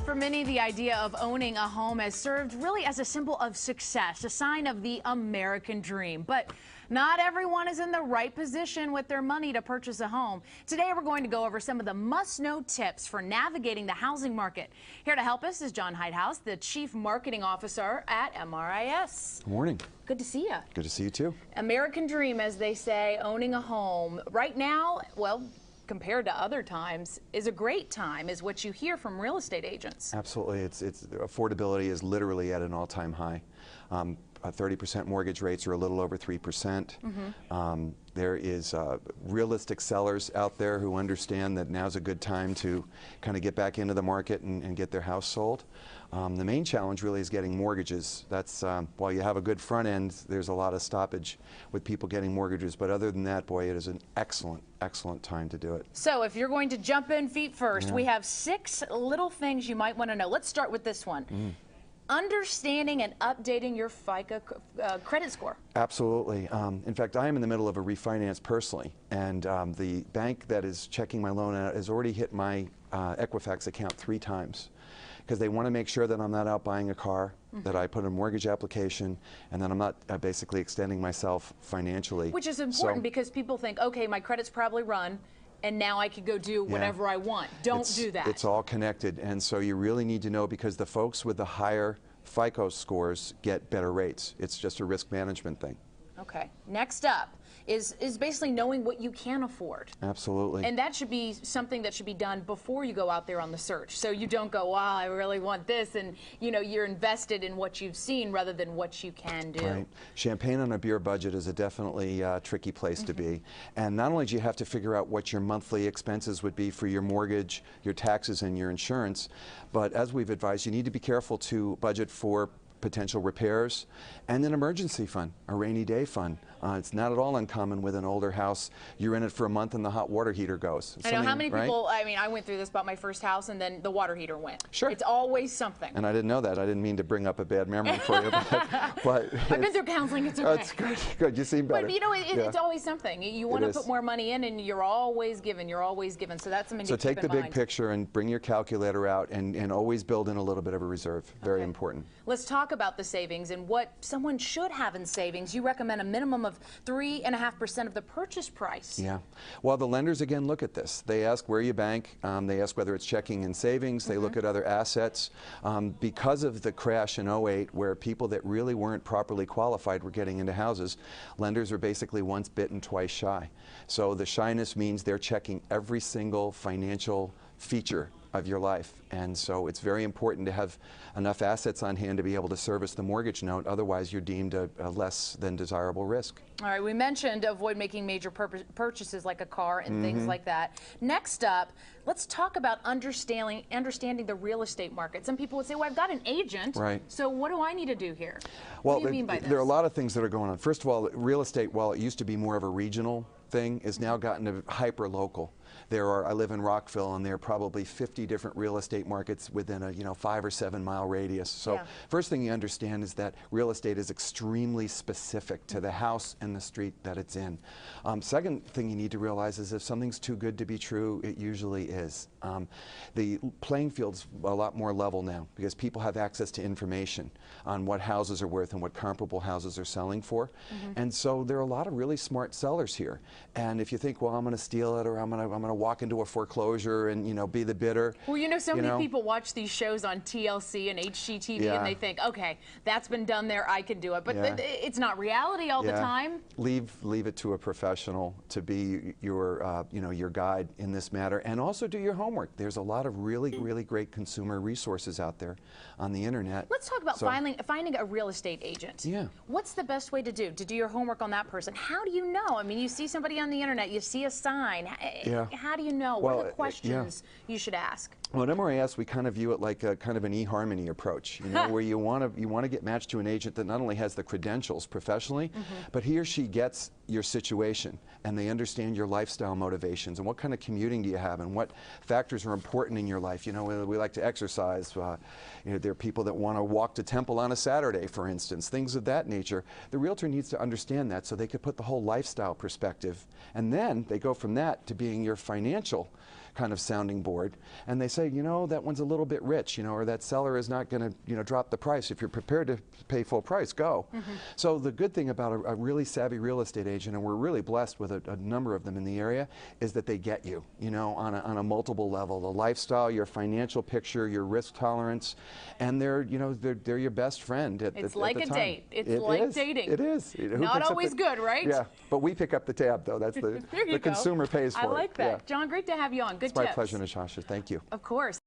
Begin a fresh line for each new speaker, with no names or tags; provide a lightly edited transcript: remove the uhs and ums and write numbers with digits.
For many, the idea of owning a home has served really as a symbol of success, a sign of the American dream. But not everyone is in the right position with their money to purchase a home. Today, we're going to go over some of the must-know tips for navigating the housing market. Here to help us is John Heithaus, the Chief Marketing Officer at MRIS.
Good morning.
Good to see you.
Good to see you, too.
American dream, as they say, owning a home. Right now, well, compared to other times, is a great time, is what you hear from real estate agents.
Absolutely. It's affordability is literally at an all-time high. 30% mortgage rates are a little over 3%. There is realistic sellers out there who understand that now's a good time to kind of get back into the market and get their house sold. The main challenge really is getting mortgages. That's while you have a good front end, there's a lot of stoppage with people getting mortgages. But other than that, boy, it is an excellent time to do it.
So if you're going to jump in feet first, we have 6 little things you might want to know. Let's start with this one. Understanding and updating your FICO credit score.
Absolutely. In fact, I am in the middle of a refinance personally, and the bank that is checking my loan out has already hit my Equifax account 3 times because they want to make sure that I'm not out buying a car, that I put a mortgage application, and that I'm not basically extending myself financially.
Which is important because people think, okay, my credit's probably run, and now I can go do whatever I want. Don't do that. It's all connected,
and so you really need to know, because the folks with the higher FICO scores get better rates. It's just a risk management thing.
Okay. Next up is basically knowing what you can afford.
Absolutely.
And that should be something that should be done before you go out there on the search. So you don't go, wow, I really want this, and you know, you're invested in what you've seen rather than what you can do.
Right. Champagne on a beer budget is a definitely tricky place to be. And not only do you have to figure out what your monthly expenses would be for your mortgage, your taxes, and your insurance, but as we've advised, you need to be careful to budget for potential repairs and an emergency fund, a rainy day fund. It's not at all uncommon with an older house. You're in it for a month and the hot water heater goes.
I know how many people, I mean, I went through this, bought my first house, and then the water heater went.
Sure.
It's always something.
And I didn't know that. I didn't mean to bring up a bad memory for you, but
I've been through counseling, it's okay.
That's good, good. You seem better.
But you know, it's always something. You want to put more money in, and you're always given, So that's something to keep in mind.
So take the big picture and bring your calculator out and always build in a little bit of a reserve. Very important.
Let's talk about the savings and what someone should have in savings. You recommend a minimum of 3.5% of the purchase price.
Yeah. Well, the lenders, again, look at this. They ask where you bank. They ask whether it's checking and savings. They look at other assets. Because of the crash in '08, where people that really weren't properly qualified were getting into houses, lenders are basically once bitten, twice shy. So the shyness means they're checking every single financial feature of your life, and so it's very important to have enough assets on hand to be able to service the mortgage note. Otherwise, you're deemed a less than desirable risk.
All right, we mentioned avoid making major purchases like a car and things like that. Next up, let's talk about understanding the real estate market. Some people would say, well, I've got an agent, so what do I need to do here?
Well,
what do you mean by this?
There are a lot of things that are going on. First of all, real estate, while it used to be more of a regional thing, is now gotten to hyper-local. I live in Rockville, and there are probably 50 different real estate markets within a 5 or 7 mile radius. So first thing you understand is that real estate is extremely specific to the house and the street that it's in. Second thing you need to realize is if something's too good to be true, it usually is. The playing field's a lot more level now because people have access to information on what houses are worth and what comparable houses are selling for. And so there are a lot of really smart sellers here. And if you think, well, I'm going to steal it, or I'm going to walk into a foreclosure and be the bidder.
Well, so many people watch these shows on TLC and HGTV and they think, okay, that's been done there, I can do it. But it's not reality all the time.
Leave it to a professional to be your your guide in this matter, and also do your homework. There's a lot of really great consumer resources out there on the internet.
Let's talk about finding a real estate agent.
Yeah.
What's the best way to do your homework on that person? How do you know? I mean, you see somebody on the internet, you see a sign. How do you know? What are the questions you should ask?
Well, at MRIS, we kind of view it like a kind of an eHarmony approach, where you want to get matched to an agent that not only has the credentials professionally, but he or she gets your situation, and they understand your lifestyle motivations and what kind of commuting do you have and what factors are important in your life. We like to exercise. There are people that want to walk to temple on a Saturday, for instance, things of that nature. The realtor needs to understand that so they could put the whole lifestyle perspective, and then they go from that to being your financial kind of sounding board, and they say, you know, that one's a little bit rich, you know, or that seller is not going to, you know, drop the price. If you're prepared to pay full price, go. So the good thing about a really savvy real estate agent, and we're really blessed with a number of them in the area, is that they get you, you know, on a multiple level. The lifestyle, your financial picture, your risk tolerance, and they're, you know, they're your best friend
It's
at
like
the
a
time.
date. It's like dating.
It is. You know,
Not always good, right?
Yeah, but we pick up the tab, though. That's the consumer pays for it.
I like that.
Yeah.
John, great to have you on. Good
It's my
tips.
pleasure, Natasha. Thank you.
Of course.